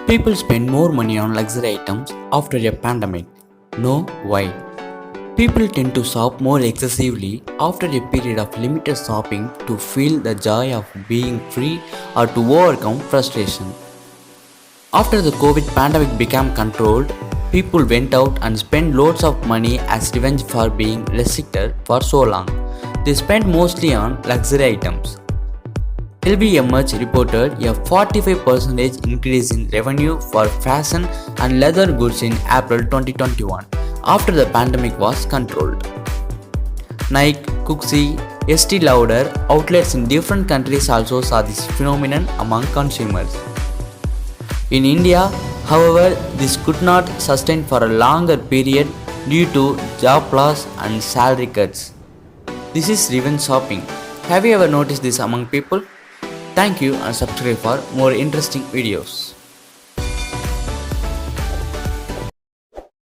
People spend more money on luxury items after a pandemic. Know why? People tend to shop more excessively after a period of limited shopping to feel the joy of being free or to overcome frustration. After the COVID pandemic became controlled, people went out and spent loads of money as revenge for being restricted for so long. They spent mostly on luxury items. LVMH reported a 45% increase in revenue for fashion and leather goods in April 2021 after the pandemic was controlled. Nike, Cooksey, Estee Lauder outlets in different countries also saw this phenomenon among consumers. In India, however, this could not sustain for a longer period due to job loss and salary cuts. This is revenge shopping. Have you ever noticed this among people? Thank you and subscribe for more interesting videos.